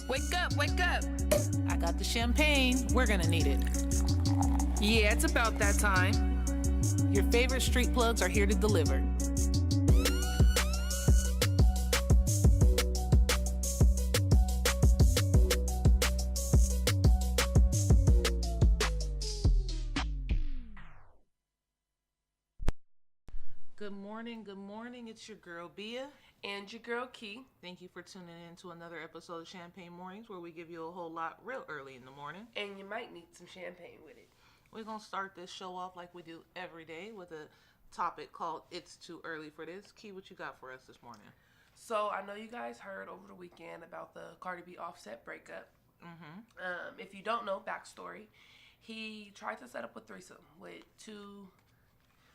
Wake up, wake up. I got the champagne. We're gonna need it. Yeah, it's about that time. Your favorite street plugs are here to deliver. Good morning, good morning. It's your girl Bia. And your girl Key. Thank you for tuning in to another episode of Champagne Mornings, where we give you a whole lot real early in the morning. And you might need some champagne with it. We're going to start this show off like we do every day with a topic called It's Too Early for This. Key, what you got for us this morning? So, I know you guys heard over the weekend about the Cardi B Offset breakup. Mm-hmm. If you don't know, backstory, he tried to set up a threesome with two...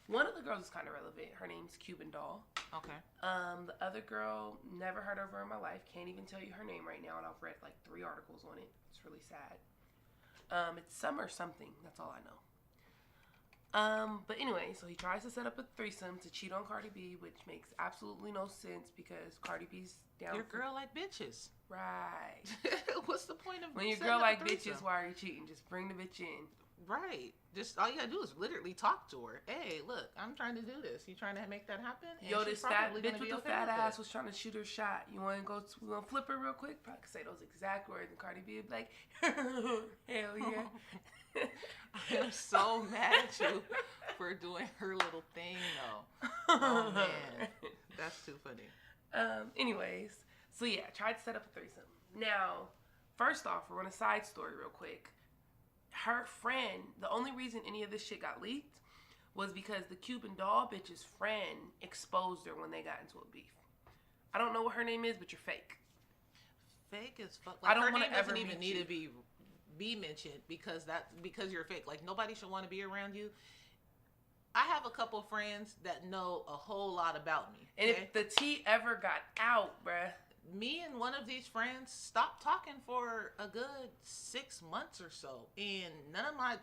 One of the girls is kind of relevant. Her name's Cuban Doll. Okay. The other girl, never heard of her in my life. Can't even tell you her name right now, and I've read like 3 articles on it. It's really sad. It's Summer something. That's all I know. But anyway, so he tries to set up a threesome to cheat on Cardi B, which makes absolutely no sense because Cardi B's down. Your girl like bitches. Right. What's the point of when your setting girl up a like threesome? bitches? Why are you cheating? Just bring the bitch in. Right. Just all you gotta do is literally talk to her. Hey, look, I'm trying to do this. You trying to make that happen? And Yo, she's this fat probably bitch gonna with be the okay fat with ass it. was trying to shoot her shot. You want to go? We gonna flip her real quick? Probably could say those exact words, and Cardi B would be like, "Hell yeah." I'm so mad at you for doing her little thing, though. Oh man, that's too funny. Anyways, so yeah, tried to set up a threesome. Now, first off, we're on a side story real quick. Her friend, the only reason any of this shit got leaked was because the Cuban Doll bitch's friend exposed her when they got into a beef. I don't know what her name is, but you're fake. Fake as fuck. I don't her wanna name doesn't ever even meet need you. to be mentioned because you're fake. Like nobody should want to be around you. I have a couple friends that know a whole lot about me. And okay? if the tea ever got out, bruh. Me and one of these friends stopped talking for a good 6 months or so, and none of my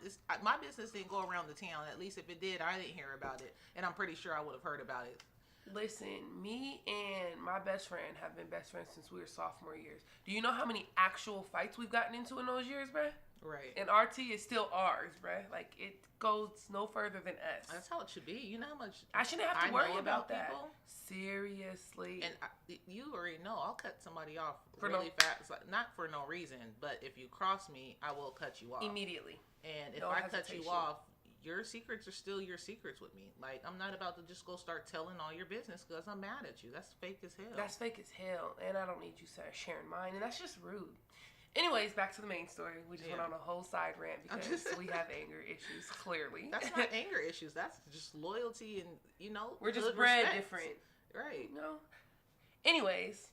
business didn't go around the town. At least if it did, I didn't hear about it, and I'm pretty sure I would have heard about it. Listen, me and my best friend have been best friends since we were sophomore years. Do you know how many actual fights we've gotten into in those years, bruh? Right. And our tea is still ours, bruh. Like, it goes no further than us. That's how it should be. You know how much I shouldn't have to I worry know about that. people? Seriously. And you already know I'll cut somebody off For really fast. Like, not for no reason, but if you cross me, I will cut you off. Immediately. And if No I cut hesitation. you off, your secrets are still your secrets with me. Like, I'm not about to just go start telling all your business because I'm mad at you. That's fake as hell. That's fake as hell. And I don't need you sharing mine. And that's just rude. Anyways, back to the main story. We just went on a whole side rant because we have anger issues, clearly. That's not anger issues. That's just loyalty and, we're just good bred respect. different. Right. Anyways,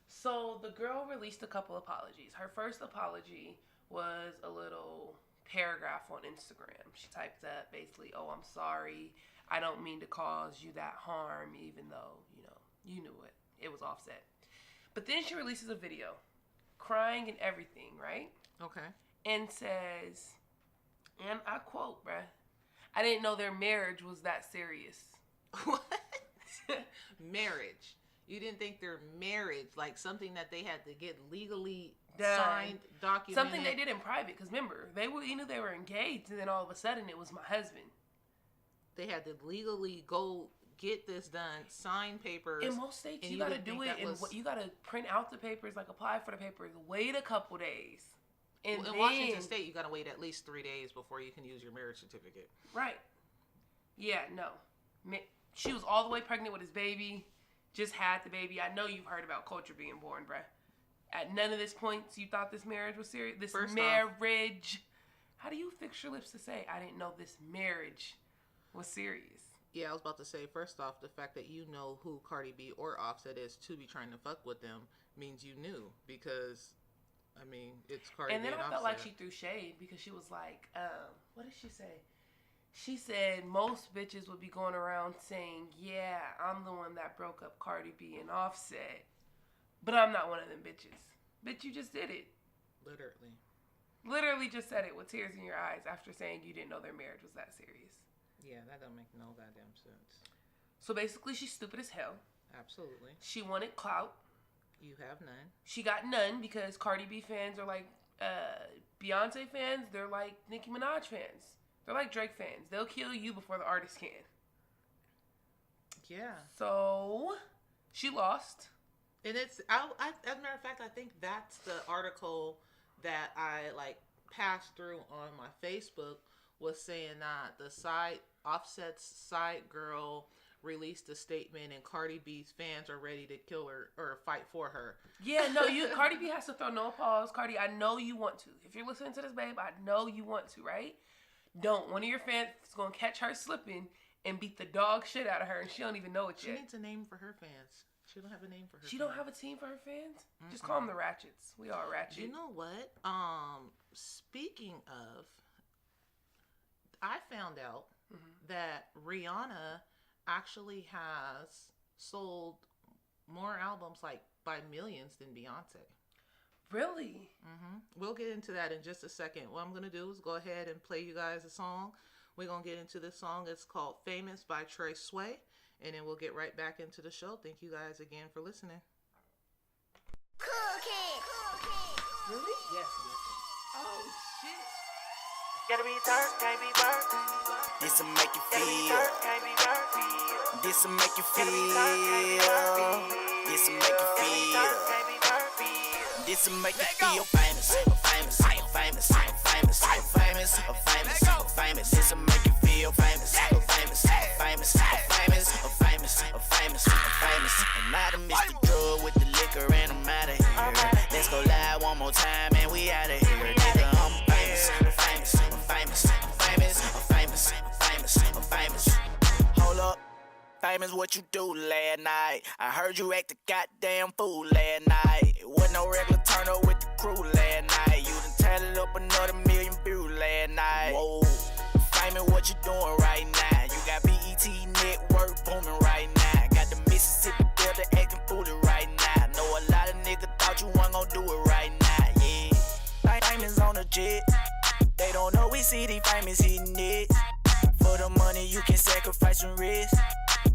so the girl released a couple apologies. Her first apology was a little paragraph on Instagram. She typed up basically, "Oh, I'm sorry. I don't mean to cause you that harm, even though, you knew it. It was Offset." But then she releases a video, crying and everything, right? Okay. And says, and I quote, bruh, "I didn't know their marriage was that serious." What? Marriage. You didn't think their marriage, like something that they had to get legally signed, documented. Something they did in private, because remember, you knew they were engaged, and then all of a sudden it was my husband. They had to legally go get this done, sign papers. In most states, you gotta do it, and you gotta print out the papers, like apply for the papers, wait a couple days. And in Washington State, you gotta wait at least 3 days before you can use your marriage certificate. Right. Yeah, no. She was all the way pregnant with his baby, just had the baby. I know you've heard about culture being born, bruh. At none of this points you thought this marriage was serious? This marriage. How do you fix your lips to say, "I didn't know this marriage was serious"? Yeah, I was about to say, first off, the fact that you know who Cardi B or Offset is to be trying to fuck with them means you knew, because, I mean, it's Cardi And B then and I Offset. felt like she threw shade because she was like, what did she say? She said most bitches would be going around saying, "Yeah, I'm the one that broke up Cardi B and Offset, but I'm not one of them bitches." Bitch, you just did it. Literally. Literally just said it with tears in your eyes after saying you didn't know their marriage was that serious. Yeah, that don't make no goddamn sense. So basically, she's stupid as hell. Absolutely. She wanted clout. You have none. She got none because Cardi B fans are like Beyonce fans. They're like Nicki Minaj fans. They're like Drake fans. They'll kill you before the artist can. Yeah. So she lost. And it's, as a matter of fact, I think that's the article that I like passed through on my Facebook, was saying that Offset's side girl released a statement and Cardi B's fans are ready to kill her or fight for her. Yeah, no, Cardi B has to throw no pause. Cardi, I know you want to. If you're listening to this, babe, I know you want to, right? Don't. One of your fans is going to catch her slipping and beat the dog shit out of her, and she don't even know it yet. She needs a name for her fans. She don't have a name for her She fans. don't have a team for her fans? Just call them the Ratchets. We all ratchet. You know what? Speaking of, I found out that Rihanna actually has sold more albums, like by millions, than Beyonce. Really? We'll get into that in just a second. What I'm going to do is go ahead and play you guys a song. We're going to get into this song. It's called Famous by Trey Sway. And then we'll get right back into the show. Thank you guys again for listening. Cool kid. Really? Yes, Oh, shit. Gotta be dark, can't be burnt. This'll make you Gotta be feel. dark, can't be burnt. This'll make you Gotta be dark, can't be feel. burnt. This'll make you Gotta be dark, feel. can't be burnt. This'll make you feel famous. Famous. Famous. Famous. Famous. Famous. Famous. This'll make you feel famous. Famous. Famous. Famous. Famous. Famous. Famous. And I done mixed the drug with the liquor and I'm outta here. Let's go live one more time and we outta here. Nigga, I'm famous. Famous. Famous. Famous. Famous. Famous. Famous. Hold up. Famous, what you do last night? I heard you act a goddamn fool last night. It wasn't no regular turn up with the crew last night. You done tallied up another million views last night. Whoa, Famous, what you doing right now? You got BET Network booming right now. Got the Mississippi Delta acting foolish right now. Know a lot of niggas thought you wasn't gon' do it right now, yeah. Famous on a jet. They don't know we see the Famous hitting it. For the money you can sacrifice some risk.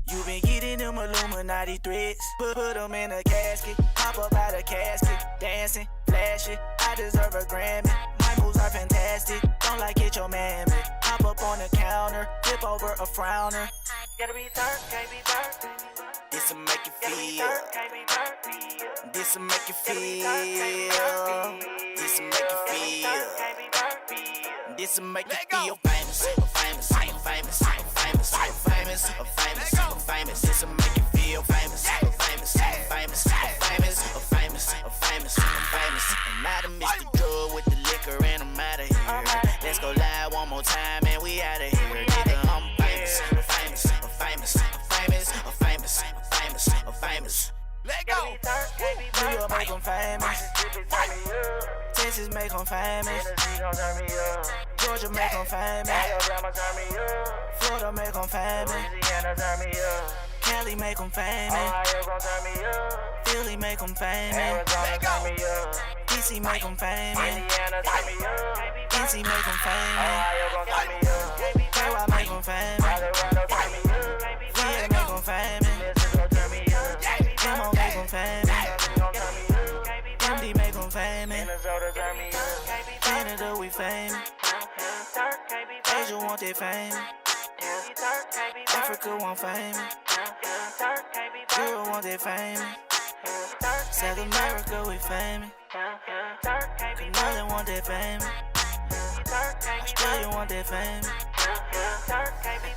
You been getting them Illuminati threats. Put them in a casket, hop up out a casket, dancing, flashing. I deserve a Grammy. My moves are fantastic. Don't like it, your mammy. Hop up on the counter, flip over a frowner. Gotta be dark, can't be burnt. This'll make you Gotta be feel. dark, can't be burnt. This'll make you Gotta be dark, can't be feel. burnt. This'll make you Gotta be dark, feel. can't be burnt. This'll make you feel famous. Famous. Famous. Famous. Famous. Famous. Famous. This'll make you feel famous. Famous. Famous. Famous. Famous. Famous. Famous. And I done mixed the drug with the liquor and I'm outta here. Let's go live one more time and we outta here. Nigga, I'm famous. Famous. Famous. Famous. Famous. Famous. Famous. Let Gotta go. be dark, can't be New York burnt. make 'em famous. Mississippi turn me up. Texas make 'em famous. Tennessee gon' turn me up. Georgia make 'em famous. Alabama turn me up. Florida make 'em famous. Louisiana turn me up. Cali make 'em famous. Ohio gon' turn me up. Philly make 'em famous. Arizona turn me up. DC make 'em famous. Indiana turn me up. NC make 'em famous. Ohio gon' turn me up. KY make 'em famous. Colorado turn me up. VA make 'em famous. Mississippi turn me up. MO make 'em famous. Texas gon' turn me up. MD make 'em famous. Minnesota turn me up. Canada we famous. Asia want that fame. Africa want fame. Europe want that fame. South America we famous. Canada want that fame. Australia want that fame.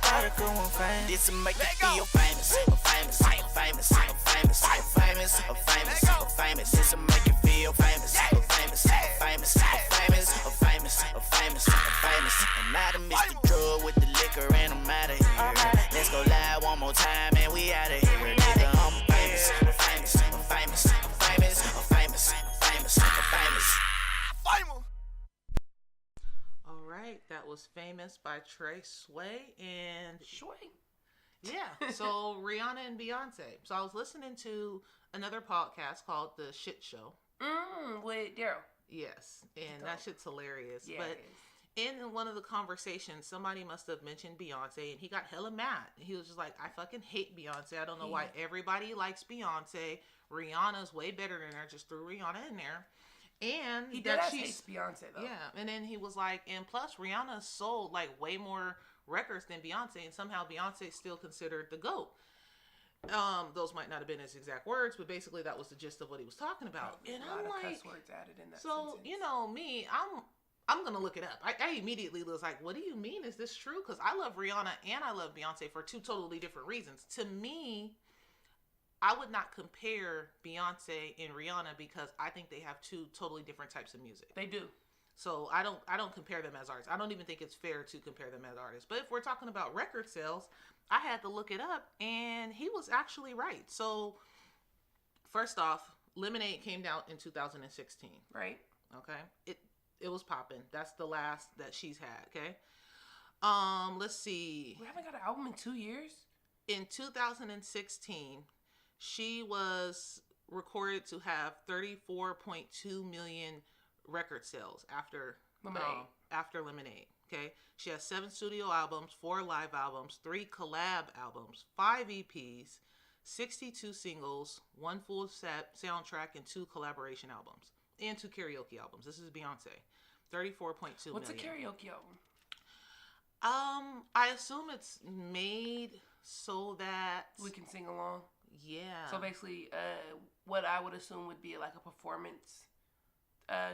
Antarctica want fame. This'll make you feel famous. Famous. Famous. Famous. Famous. Famous. Famous. This'll make you feel famous. Famous. Famous. Famous. Famous. Famous. Famous. And I done mixed the drug with the liquor and I'm outta here. Let's go live one more time and we outta here. Nigga, I'm famous. Famous. Famous. Famous. Famous. Famous. Famous. All right, that was Famous by Trey Sway. And yeah, so Rihanna and Beyonce. So I was listening to another podcast called The Shit Show. With Daryl. Yes, and that shit's hilarious. Yeah, But it is. in one of the conversations, somebody must have mentioned Beyonce, and he got hella mad. He was just like, I fucking hate Beyonce. I don't know why everybody likes Beyonce. Rihanna's way better than her. Just threw Rihanna in there. And He that does hate Beyonce though. yeah. And then he was like, and plus Rihanna sold like way more records than Beyonce, and somehow Beyonce still considered the GOAT. Those might not have been his exact words, but basically that was the gist of what he was talking about. And A lot I'm of like, cuss words added in that so sentence. you know me, I'm gonna look it up. I immediately was like, what do you mean? Is this true? Because I love Rihanna and I love Beyonce for two totally different reasons. To me, I would not compare Beyonce and Rihanna because I think they have two totally different types of music. They do. So I don't compare them as artists. I don't even think it's fair to compare them as artists. But if we're talking about record sales, I had to look it up, and he was actually right. So first off, Lemonade came out in 2016. Right. Okay, it was popping. That's the last that she's had. Okay, let's see. We haven't got an album in 2 years. In 2016, she was recorded to have 34.2 million record sales after Lemonade. Okay, she has 7 studio albums, 4 live albums, 3 collab albums, 5 EPs, 62 singles, 1 full set soundtrack, and 2 collaboration albums and 2 karaoke albums. This is Beyonce. 34.2 What's million. a karaoke album? I assume it's made so that We can sing along. yeah. So basically, what I would assume would be like a performance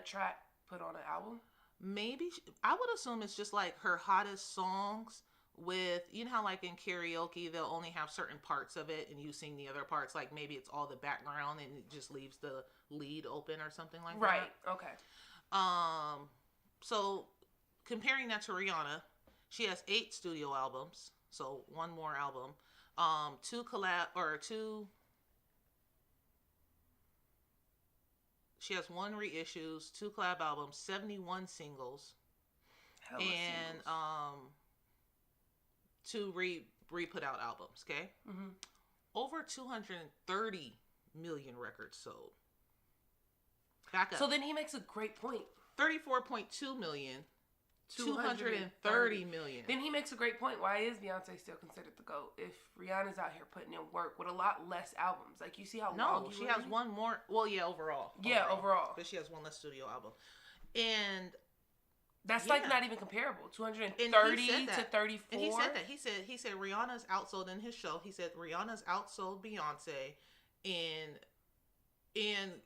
track put on an album. Maybe I would assume it's just like her hottest songs with, you know how like in karaoke they'll only have certain parts of it and you sing the other parts, like maybe it's all the background and it just leaves the lead open or something like Right. that. Okay. So comparing that to Rihanna, she has 8 studio albums, so 1 more album, 2 she has 1 reissues, 2 collab albums, 71 singles, Hella and singles. 2 re-put out albums. Okay, Mhm. over 230 million records sold. Back up. So then he makes a great point. 34.2 million. 230 million. Then he makes a great point. Why is Beyonce still considered the GOAT if Rihanna's out here putting in work with a lot less albums? Like, you see how long No, you she were has in? 1 more. Well, yeah, overall. Yeah, overall. But she has 1 less studio album. And That's yeah. like not even comparable. 230 And he said to that. 34. And he said that. He said Rihanna's outsold in his show. He said Rihanna's outsold Beyonce in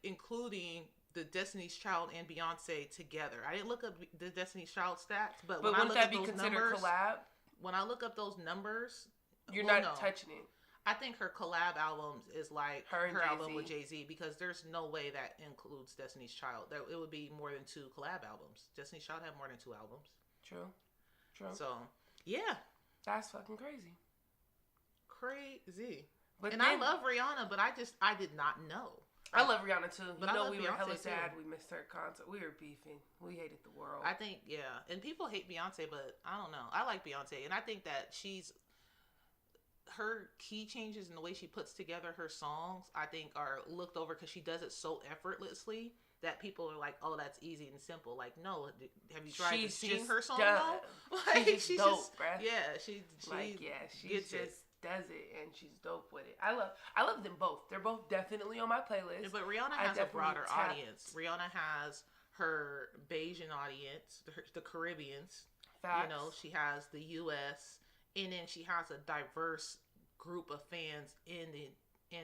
including the Destiny's Child and Beyonce together. I didn't look up the Destiny's Child stats, but when I wouldn't look that at be those considered numbers, collab? when I look up those numbers, You're well, not no. touching it. I think her collab albums is like Her and album Jay-Z. with Jay-Z, because there's no way that includes Destiny's Child. That it would be more than 2 collab albums. Destiny's Child have more than 2 albums. True. So yeah, That's fucking crazy. crazy. But And I then- love Rihanna, but I did not know. I love Rihanna too. But You I know, love we were hella Beyonce, sad too. we missed her concert. We were beefing. We hated the world. I think, yeah. And people hate Beyonce, but I don't know. I like Beyonce. And I think that her key changes in the way she puts together her songs, I think are looked over because she does it so effortlessly that people are like, oh, that's easy and simple. Like, no, have you tried She's to sing just her song done. though? She's just dope, bruh. yeah, she she gets just it. does it, and she's dope with it. I love them both. They're both definitely on my playlist. But Rihanna I has a definitely broader tapped. audience. Rihanna has her Bayesian audience, the Caribbeans. Facts. You know, she has the U.S. and then she has a diverse group of fans in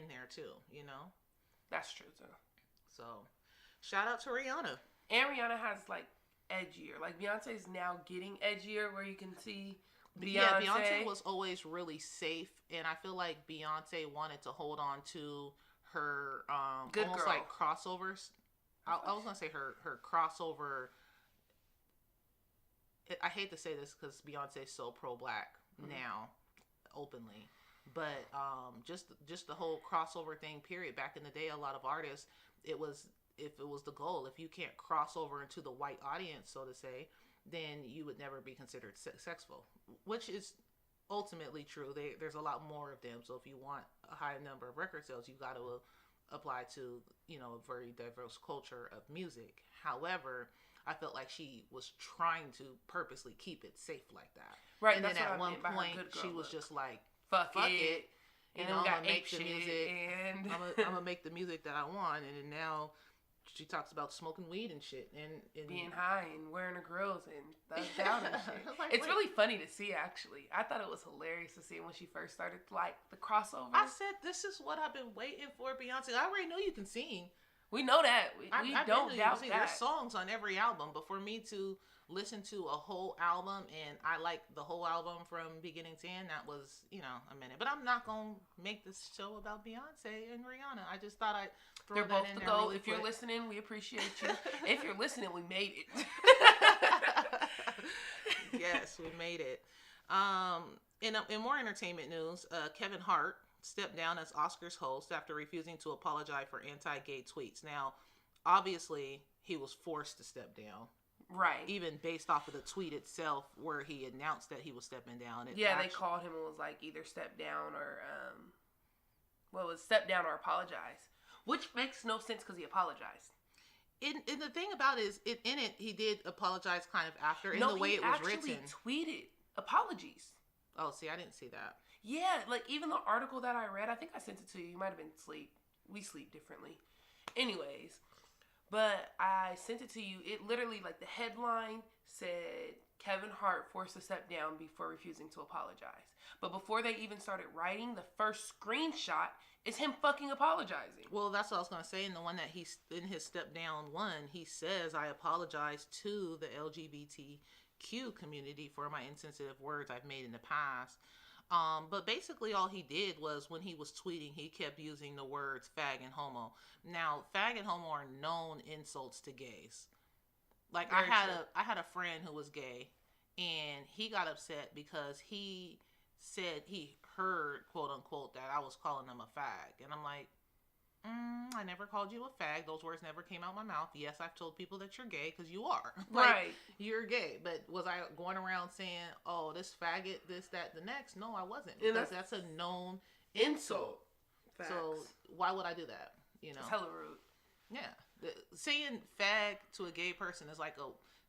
there too. You know, That's true too. so shout out to Rihanna. And Rihanna has like edgier. Like Beyonce's now getting edgier, where you can see Beyonce. Yeah, Beyonce was always really safe, and I feel like Beyonce wanted to hold on to her Good almost girl. like crossovers. I was gonna say her crossover. I hate to say this because Beyonce is so pro-black now, openly, but just the whole crossover thing. Period. Back in the day, a lot of artists, if it was the goal, if you can't cross over into the white audience, so to say, then you would never be considered successful, which is ultimately true. There's a lot more of them. So if you want a high number of record sales, you got to apply to, a very diverse culture of music. However, I felt like she was trying to purposely keep it safe like that. Right. And That's then what at I one meant by her point, good girl she was look. just like, fuck fuck it. it. And You then know, we I'm got gonna ape make the shit music. and I'm gonna make the music that I want. And then now she talks about smoking weed and shit. And being high and wearing her grills and thugged out and shit. Like, It's wait. really funny to see, actually. I thought it was hilarious to see when she first started, like, the crossover. I said, this is what I've been waiting for, Beyonce. I already know you can sing. We know that. We I don't knew you doubt could sing. that. There's songs on every album, but for me to listen to a whole album, and I like the whole album from beginning to end, that was, a minute. But I'm not going to make this show about Beyonce and Rihanna. I just thought I'd throw They're that both in the there goal. really If you're quick. listening, we appreciate you. If you're listening, we made it. Yes, we made it. In more entertainment news, Kevin Hart stepped down as Oscars host after refusing to apologize for anti-gay tweets. Now, obviously, he was forced to step down, Right. even based off of the tweet itself where he announced that he was stepping down. They called him and was like, either step down or, step down or apologize. Which makes no sense because he apologized. And the thing about it is, in it, he did apologize kind of after, in the way it was written. He actually tweeted apologies. Oh, see, I didn't see that. Yeah, like even the article that I read, I think I sent it to you. You might have been asleep. We sleep differently. Anyways, but I sent it to you. It literally, like the headline said, Kevin Hart forced to step down before refusing to apologize. But before they even started writing, the first screenshot is him fucking apologizing. Well, that's what I was going to say. In the one that in his step down one, he says, I apologize to the LGBTQ community for my insensitive words I've made in the past. But basically all he did was, when he was tweeting, he kept using the words fag and homo. Now, fag and homo are known insults to gays. Like, Very true. I had a friend who was gay, and he got upset because he said he heard, quote unquote, that I was calling him a fag. And I'm like, I never called you a fag. Those words never came out my mouth. Yes, I've told people that you're gay because you are. Right. You're gay. But was I going around saying, oh, this faggot, this, that, the next? No, I wasn't. And Because that's a known insult. Facts. So why would I do that? It's hella rude. Yeah. Saying fag to a gay person is like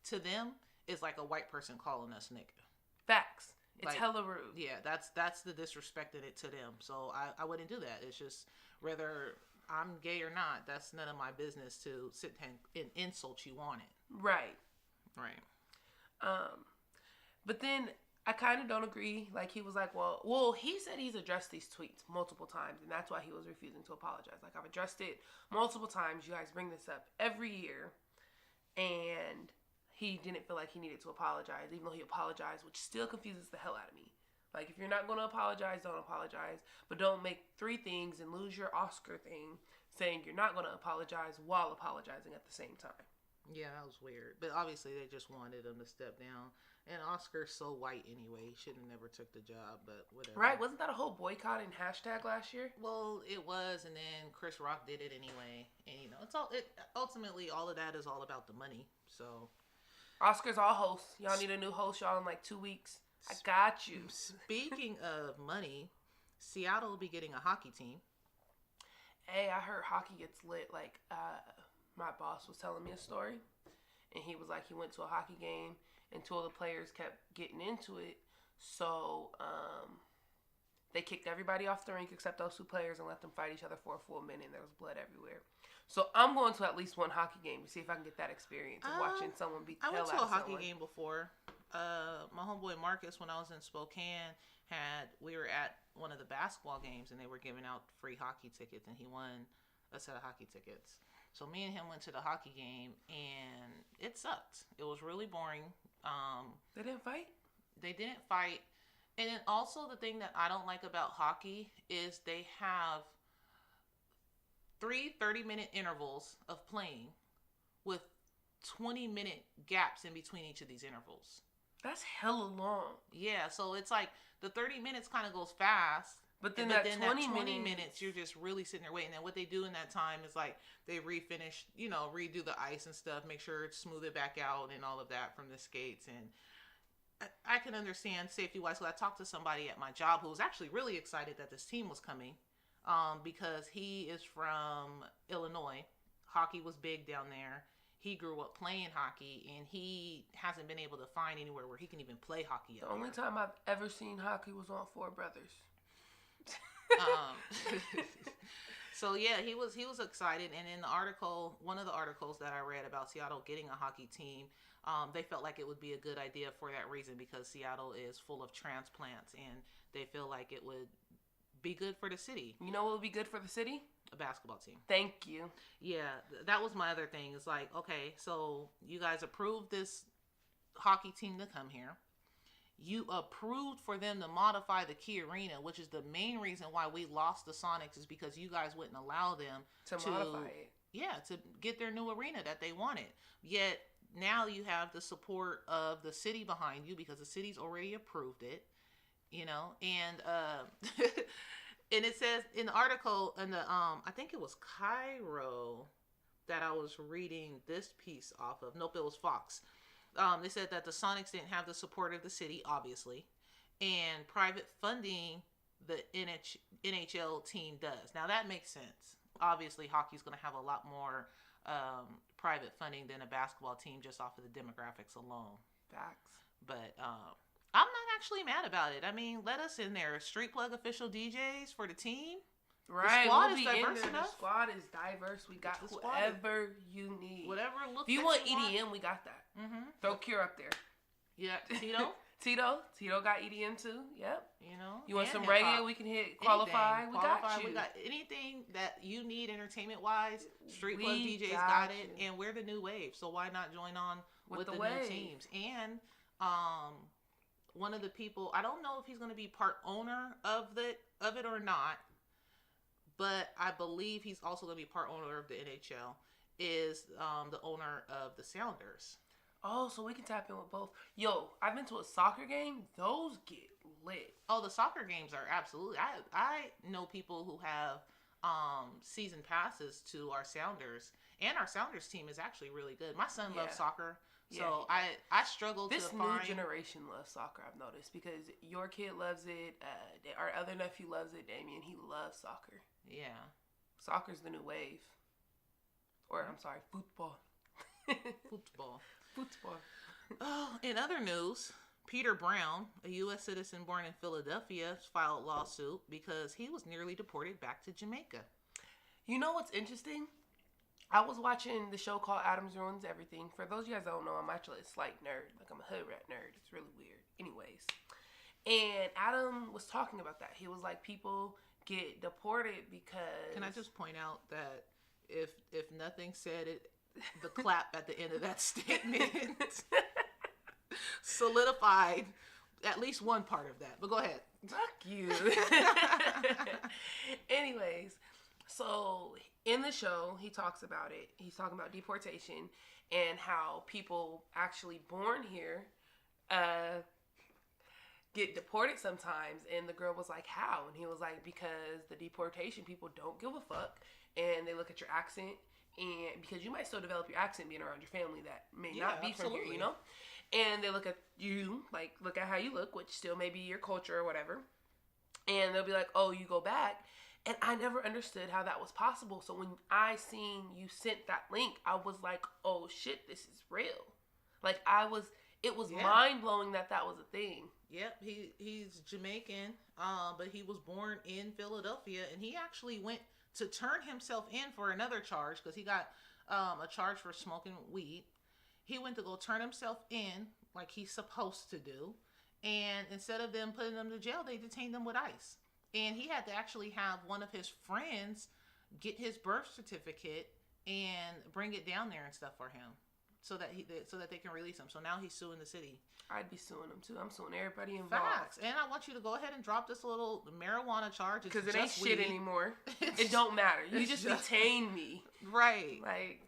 to them, is like a white person calling us nigga. Facts. It's Like, hella rude. Yeah, that's the disrespecting it to them. So I wouldn't do that. It's just, whether I'm gay or not, that's none of my business to sit and insult you on it. Right. Right. But then I kind of don't agree. Like, he was like, well, he said he's addressed these tweets multiple times, and that's why he was refusing to apologize. Like, I've addressed it multiple times. You guys bring this up every year, and he didn't feel like he needed to apologize, even though he apologized, which still confuses the hell out of me. Like, if you're not going to apologize, don't apologize. But don't make three things and lose your Oscar thing saying you're not going to apologize while apologizing at the same time. Yeah, that was weird. But obviously they just wanted him to step down. And Oscar's so white anyway. He should have never took the job, but whatever. Right? Wasn't that a whole boycott and hashtag last year? Well, it was, and then Chris Rock did it anyway. And ultimately all of that is all about the money. So Oscars all hosts. Y'all need a new host, y'all, in like 2 weeks. I got you. speaking of money, Seattle will be getting a hockey team. Hey, I heard hockey gets lit. Like, my boss was telling me a story, and he was like, he went to a hockey game, and two of the players kept getting into it, so they kicked everybody off the rink except those two players and let them fight each other for a full minute, and there was blood everywhere. So I'm going to at least one hockey game to see if I can get that experience of watching someone beat the I hell went out to a of hockey someone. game before. My homeboy Marcus, when I was in Spokane, we were at one of the basketball games, and they were giving out free hockey tickets, and he won a set of hockey tickets. So me and him went to the hockey game, and it sucked. It was really boring. They didn't fight? They didn't fight. And then also the thing that I don't like about hockey is they have 3 30-minute intervals of playing with 20-minute gaps in between each of these intervals. That's hella long. Yeah, so it's like the 30 minutes kind of goes fast. But then But that then 20 minutes, you're just really sitting there waiting. And what they do in that time is like they refinish, redo the ice and stuff, make sure it's smooth it back out and all of that from the skates. And I can understand safety-wise. So I talked to somebody at my job who was actually really excited that this team was coming because he is from Illinois. Hockey was big down there. he grew up playing hockey, and he hasn't been able to find anywhere where he can even play hockey. The only time I've ever seen hockey was on Four Brothers. So yeah, he was excited, and in the article, one of the articles that I read about Seattle getting a hockey team, they felt like it would be a good idea for that reason, because Seattle is full of transplants, and they feel like it would be good for the city. You know what would be good for the city? A basketball team. Thank you. Yeah, that was my other thing. It's like, okay, so you guys approved this hockey team to come here. You approved for them to modify the Key Arena, which is the main reason why we lost the Sonics, is because you guys wouldn't allow them To modify it. Yeah, to get their new arena that they wanted. Yet now you have the support of the city behind you, because the city's already approved it, you know, and and it says in the article, in the I think it was Cairo that I was reading this piece off of. Nope, it was Fox. They said that the Sonics didn't have the support of the city, obviously, and private funding the NHL team does. Now that makes sense. Obviously, hockey's going to have a lot more private funding than a basketball team, just off of the demographics alone. Facts. But I'm not actually mad about it. I mean, let us in there. Street Plug official DJs for the team. Right. squad We'll is be in diverse there. enough. The squad is diverse. We got The squad whoever you need. Whatever look. If you want EDM, we got that. Mm-hmm. Throw Cure up there. Yeah, Tito. Tito got EDM too. Yep. You know. You want and some hip-hop. reggae? We can hit Qualify. Anything. We got Qualify, you. We got anything that you need entertainment wise. Street Plug We DJs got got it, you. and we're the new wave. So why not join on with the wave. new teams? And one of the people, I don't know if he's going to be part owner of it or not, but I believe he's also going to be part owner of the NHL. Is the owner of the Sounders. Oh, so we can tap in with both. Yo, I've been to a soccer game. Those get lit. Oh, the soccer games are absolutely. I know people who have season passes to our Sounders, and our Sounders team is actually really good. My son loves Yeah. soccer, so Yeah. I struggle This to new find. generation loves soccer. I've noticed because your kid loves it. Our other nephew loves it. Damien, he loves soccer. Yeah, Soccer's the new wave. Or I'm sorry, football. football. Football. Oh, in other news, Peter Brown, a U.S. citizen born in Philadelphia, filed a lawsuit because he was nearly deported back to Jamaica. You know what's interesting? I was watching the show called Adams Ruins Everything. For those of you guys that don't know, I'm actually a slight nerd. Like, I'm a hood rat nerd. It's really weird. Anyways. And Adam was talking about that. He was like, people get deported because... Can I just point out that if nothing said it, the clap at the end of that statement solidified at least one part of that. But go ahead. Fuck you. Anyways, so in the show, he talks about it. He's talking about deportation and how people actually born here get deported sometimes. And the girl was like, how? And he was like, because the deportation people don't give a fuck, and they look at your accent, and because you might still develop your accent being around your family that may not be from here, you know? And they look at you, like, look at how you look, which still may be your culture or whatever. And they'll be like, oh, you go back. And I never understood how that was possible. So when I seen you sent that link, I was like, oh shit, this is real. Like, it was mind-blowing that was a thing. Yep, he's Jamaican, but he was born in Philadelphia, and he actually went to turn himself in for another charge because he got a charge for smoking weed. He went to go turn himself in like he's supposed to do, and instead of them putting him to jail, they detained him with ICE. And he had to actually have one of his friends get his birth certificate and bring it down there and stuff for him, so that they can release him. So now he's suing the city. I'd be suing him too. I'm suing everybody involved. Facts. And I want you to go ahead and drop this little marijuana charge. Because it ain't just shit weed. anymore. It don't matter. You it's just just- detain me. Right. Like,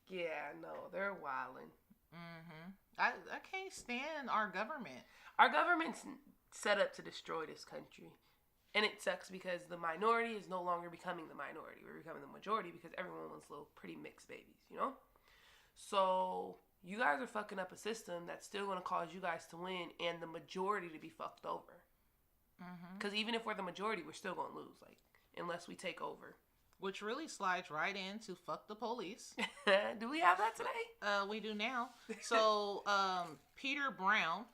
yeah, no, they're wilding. Mm-hmm. I can't stand our government. Our government's set up to destroy this country. And it sucks because the minority is no longer becoming the minority. We're becoming the majority because everyone wants little pretty mixed babies, you know? So you guys are fucking up a system that's still going to cause you guys to win and the majority to be fucked over. Because even if we're the majority, we're still going to lose, like, unless we take over. Which really slides right into fuck the police. Do we have that today? We do now. So, Peter Brown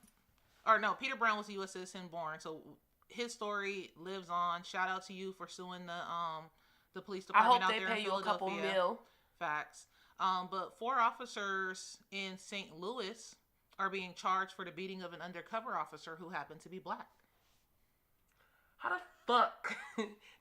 was a U.S. citizen born. So his story lives on. Shout out to you for suing the police I department hope out they there in pay you a couple Philadelphia. mil. Facts. But 4 officers in St. Louis are being charged for the beating of an undercover officer who happened to be black. How the fuck?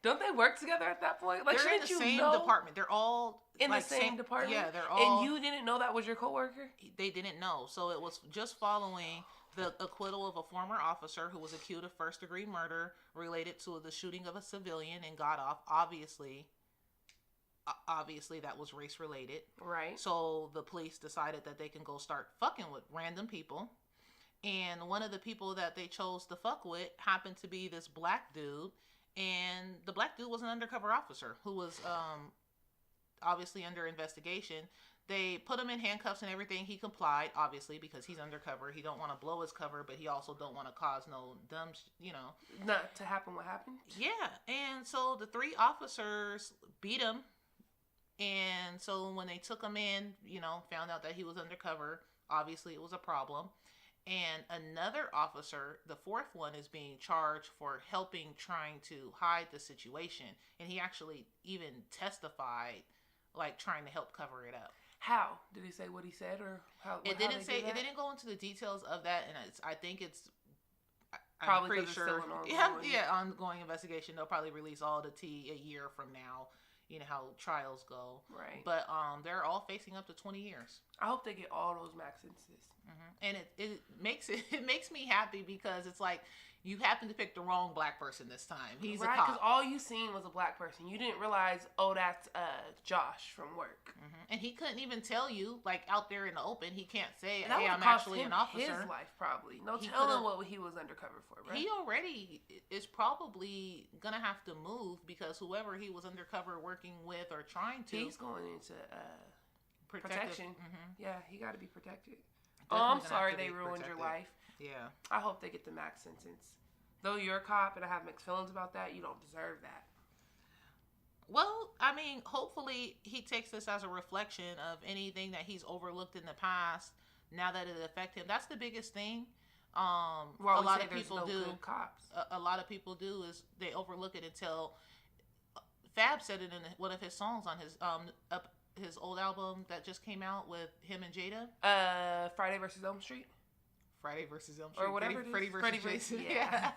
Don't they work together at that point? Like, They're in the shouldn't same you know department. They're all in like, the same department? Yeah, they're all. And you didn't know that was your coworker? They didn't know. So it was just following the acquittal of a former officer who was accused of first-degree murder related to the shooting of a civilian and got off. Obviously that was race-related. Right. So the police decided that they can go start fucking with random people. And one of the people that they chose to fuck with happened to be this black dude. And the black dude was an undercover officer who was obviously under investigation. They put him in handcuffs and everything. He complied, obviously, because he's undercover. He don't want to blow his cover, but he also don't want to cause no dumb, Not to happen what happened? Yeah, and so the 3 officers beat him. And so when they took him in, found out that he was undercover. Obviously, it was a problem. And another officer, the 4th one, is being charged for trying to hide the situation. And he actually even testified, like, trying to help cover it up. How? Did he say what he said, or how? It how didn't they did that? It didn't go into the details of that, and I think it's Probably I'm pretty 'cause it's sure. still an ongoing- Ongoing investigation. They'll probably release all the tea a year from now. You know how trials go. Right. But they're all facing up to 20 years. I hope they get all those max sentences. And it makes me happy because it's like you happen to pick the wrong black person this time. He's right, a cop. because all you seen was a black person. You didn't realize, oh, that's Josh from work. And he couldn't even tell you, like, out there in the open. He can't say, That hey, would've I'm cost actually him an officer. his life, probably. No He telling could've- what he was undercover for, bro. He already is probably gonna have to move because whoever he was undercover working with or trying to He's going into protect protection. Mhm. Yeah, he got to be protected. Definitely Oh, I'm gonna have sorry to they be ruined your protected. life. Yeah. I hope they get the max sentence. Though you're a cop and I have mixed feelings about that, you don't deserve that. Well, I mean, hopefully he takes this as a reflection of anything that he's overlooked in the past. Now that it affects him, that's the biggest thing. We A always lot say of there's people no do. good cops. A lot of people do is they overlook it until Fab said it in one of his songs on his old album that just came out with him and Jada. Friday versus Elm Street. Friday versus Elm Street. Or whatever it is. Freddy versus Jason. Yeah.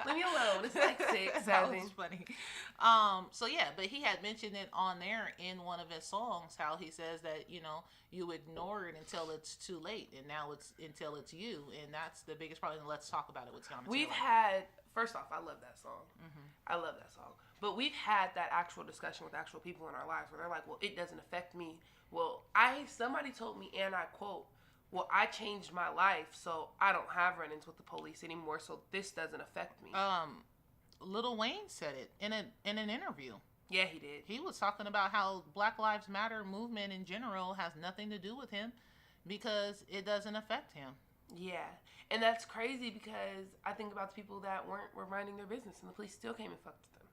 Leave me alone. It's like 6, 7. That was funny. So yeah, but he had mentioned it on there in one of his songs, how he says that, you ignore it until it's too late, and now it's until it's you, and that's the biggest problem. Let's talk about it with Tiana We've Taylor. had, first off, I love that song. I love that song. But we've had that actual discussion with actual people in our lives where they're like, well, it doesn't affect me. Well, somebody told me, and I quote, well, I changed my life, so I don't have run-ins with the police anymore, so this doesn't affect me. Lil Wayne said it in an interview. Yeah, he did. He was talking about how Black Lives Matter movement in general has nothing to do with him because it doesn't affect him. Yeah. And that's crazy because I think about the people that were minding their business and the police still came and fucked with them.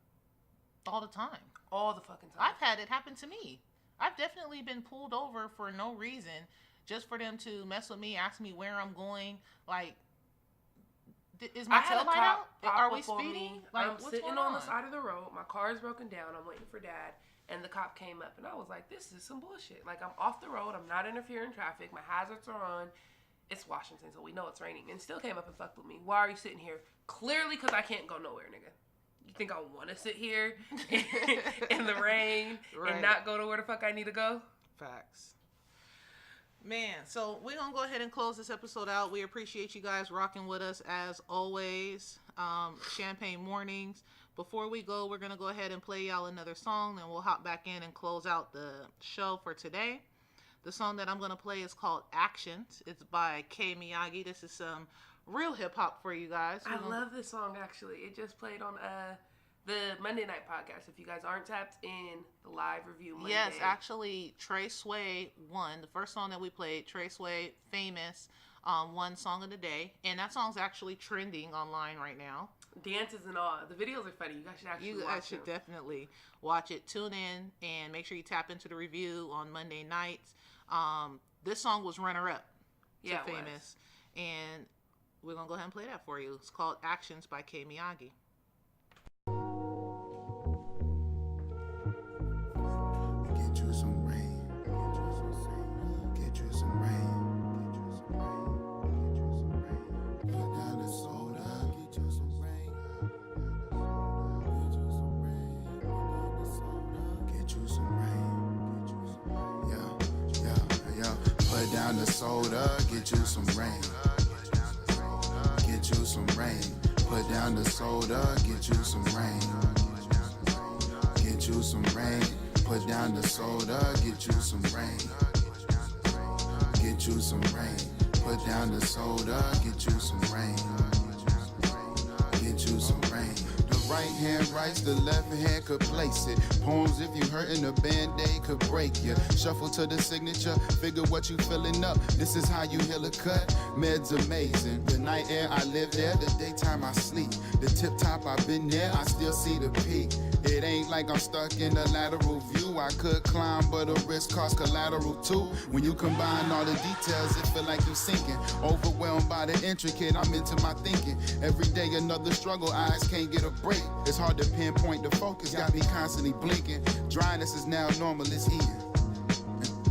All the time. All the fucking time. I've had it happen to me. I've definitely been pulled over for no reason, just for them to mess with me, ask me where I'm going. Like, is my tail light out? Are we speeding? Like, I'm what's sitting going on the side of the road. My car is broken down. I'm waiting for Dad. And the cop came up. And I was like, this is some bullshit. Like, I'm off the road. I'm not interfering in traffic. My hazards are on. It's Washington, so we know it's raining. And still came up and fucked with me. Why are you sitting here? Clearly because I can't go nowhere, nigga. You think I want to sit here in the rain and not go to where the fuck I need to go? Facts. Man, so we're going to go ahead and close this episode out. We appreciate you guys rocking with us as always. Champagne Mornings. Before we go, we're going to go ahead and play y'all another song, then we'll hop back in and close out the show for today. The song that I'm going to play is called Actions. It's by Kei Miyagi. This is some real hip-hop for you guys. I love this song, actually. It just played on the Monday Night Podcast. If you guys aren't tapped in, the live review Monday. Yes, actually, Trey Sway won. The first song that we played, Trey Sway, Famous, won Song of the Day. And that song's actually trending online right now. dances and all. The videos are funny. You guys should actually You watch guys should them. definitely watch it. Tune in and make sure you tap into the review on Monday nights. This song was runner-up to Yeah, it was. Famous, and we're gonna go ahead and play that for you. It's called "Actions" by Kei Miyagi. Get you some rain. Get you some rain. Put down the soda. Get you some rain. Get you some rain. Yeah. Put down the soda. Get you some rain. Get you some rain. Put down the soda. Get you some rain. Get you some rain. Put down the soda, get you some rain. Get you some rain. Put down the soda, get you some rain. Get you some rain. The right hand writes, the left hand could place it. Poems, if you hurting, a band-aid could break you. Shuffle to the signature, figure what you filling up. This is how you heal a cut. Meds amazing. The night air, I live there. The daytime, I sleep. The tip top, I've been there. I still see the peak. It ain't like I'm stuck in a lateral view. I could climb, but the risk costs collateral too. When you combine all the details, it feel like you're sinking. Overwhelmed by the intricate, I'm into my thinking. Every day another struggle, eyes can't get a break. It's hard to pinpoint the focus, got me constantly blinking. Dryness is now normal, it's here.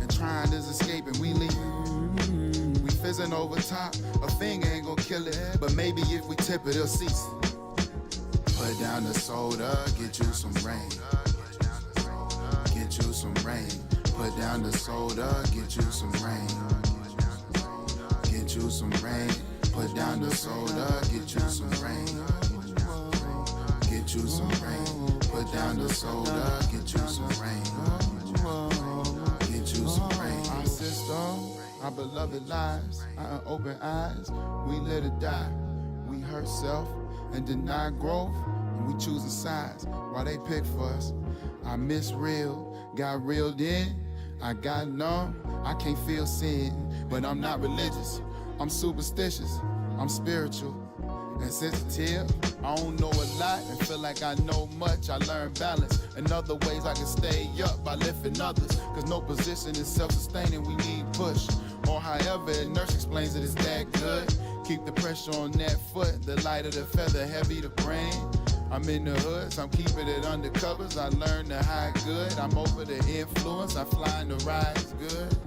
And trying is escaping, we leaving. We fizzing over top, a finger ain't gonna kill it. But maybe if we tip it, it'll cease. Put down the soda, get you some rain. Get you some rain. Put down the soda, get you some rain. Get you some rain. Put down the soda, get you some rain. Get you some rain. Put down the soda, get you some rain. Get you some rain. Our system, our beloved lives, our open eyes, we live or die. We hurt self and deny growth, and we choosing sides while they pick for us. I miss real, got reeled in, I got numb, I can't feel sin, but I'm not religious, I'm superstitious, I'm spiritual and sensitive. I don't know a lot and feel like I know much. I learn balance and other ways I can stay up by lifting others, cause no position is self-sustaining, we need push. Or however a nurse explains it, it's that good. Keep the pressure on that foot, the lighter the feather, heavy the brain. I'm in the hoods, I'm keeping it under covers. I learned to hide good, I'm over the influence, I fly in the ride's good.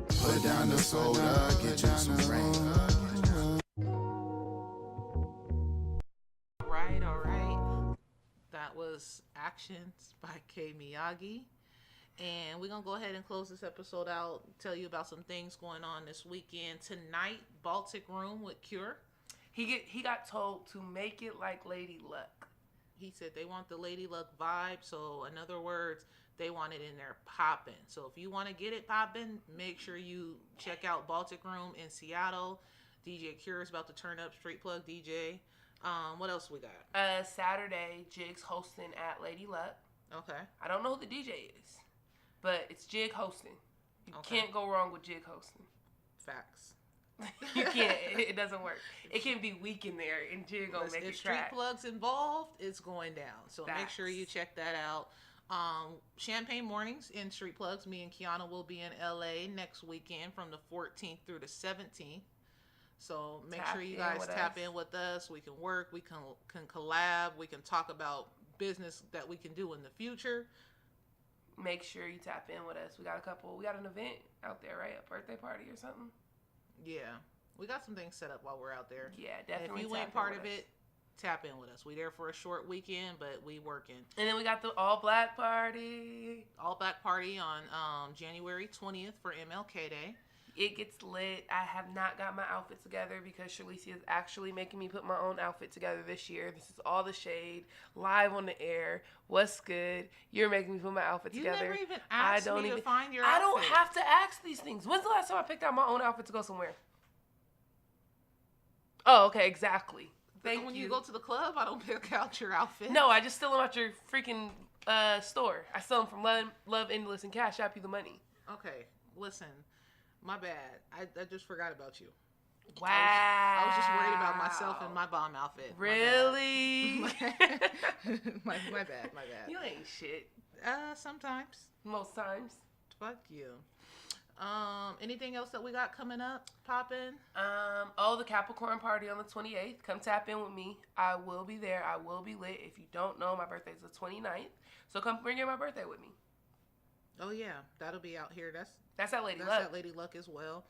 Put down the soda, get you some rain. All right. That was Actions by Kei Miyagi. And we're going to go ahead and close this episode out, tell you about some things going on this weekend. Tonight, Baltic Room with Cure. He got told to make it like Lady Luck. He said they want the Lady Luck vibe. So, in other words, they want it in there popping. So, if you want to get it popping, make sure you check out Baltic Room in Seattle. DJ Cure is about to turn up, Street Plug DJ. What else we got? Saturday, Jig's hosting at Lady Luck. Okay. I don't know who the DJ is, but it's Jig hosting. You Okay. can't go wrong with Jig hosting. Facts. You can't. It doesn't work. It can be weak in there, and Jig gonna make If it Street crack. Plug's involved, it's going down. So make sure you Facts. check that out. Champagne Mornings in Street Plugs. Me and Kiana will be in LA next weekend from the 14th through the 17th. So make Tap sure you in guys with tap us. in with us. We can work. We can collab. We can talk about business that we can do in the future. Make sure you tap in with us. We got an event out there, right? A birthday party or something. Yeah, we got some things set up while we're out there. Yeah, And definitely. if you tap ain't in part with of us. it, tap in with us. We there for a short weekend, but we working. And then we got the all black party. All Black Party on January 20th for MLK Day. It gets lit. I have not got my outfit together because Shalicia is actually making me put my own outfit together this year. This is all the shade, live on the air. What's good? You're making me put my outfit You together. never even asked me to find your I don't outfit. have to ask these things. When's the last time I picked out my own outfit to go somewhere? Oh, okay, exactly. Thank when you. you go to the club, I don't pick out your outfit. No, I just steal them out your freaking store. I sell them from Love Endless and Cash App you the money. Okay, listen, my bad. I just forgot about you. Wow. I was just worried about myself and my bomb outfit. Really? My bad. You ain't shit. Sometimes. Most times. Fuck you. Anything else that we got coming up, poppin'? The Capricorn party on the 28th. Come tap in with me. I will be there. I will be lit. If you don't know, my birthday's the 29th. So come bring in my birthday with me. Oh yeah, that'll be out here. That's at Lady That's Luck. at Lady Luck as well.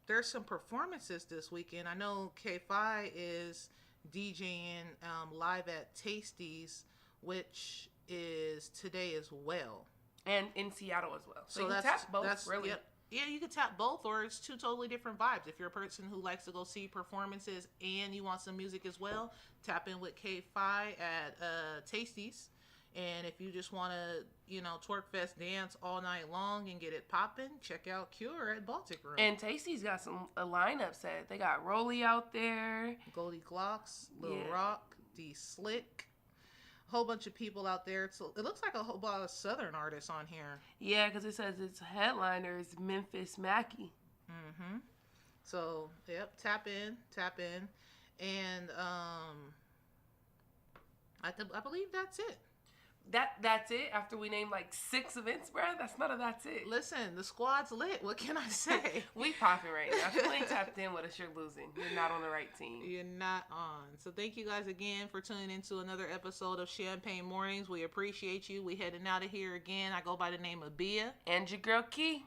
There's some performances this weekend. I know K-Fi is DJing live at Tasties, which is today as well. And in Seattle as well. So you that's can tap both, really. Yep. Yeah, you can tap both, or it's two totally different vibes. If you're a person who likes to go see performances and you want some music as well, tap in with K-Fi at Tasties. And if you just want to, twerk fest dance all night long and get it popping, check out Cure at Baltic Room. And Tasty's got a lineup set. They got Rolly out there. Goldie Glocks, Lil Yeah. Rock, D Slick. Whole bunch of people out there. So it looks like a whole lot of Southern artists on here. Yeah, because it says its headliner is Memphis Mackie. Mm-hmm. So, yep, tap in. And I believe that's it. That's it? After we name like 6 events, bruh? That's it. Listen, the squad's lit. What can I say? We popping right now. If you ain't tapped in with us, you're losing. You're not on the right team. You're not on. So thank you guys again for tuning into another episode of Champagne Mornings. We appreciate you. We heading out of here again. I go by the name of Bia. And your girl Key.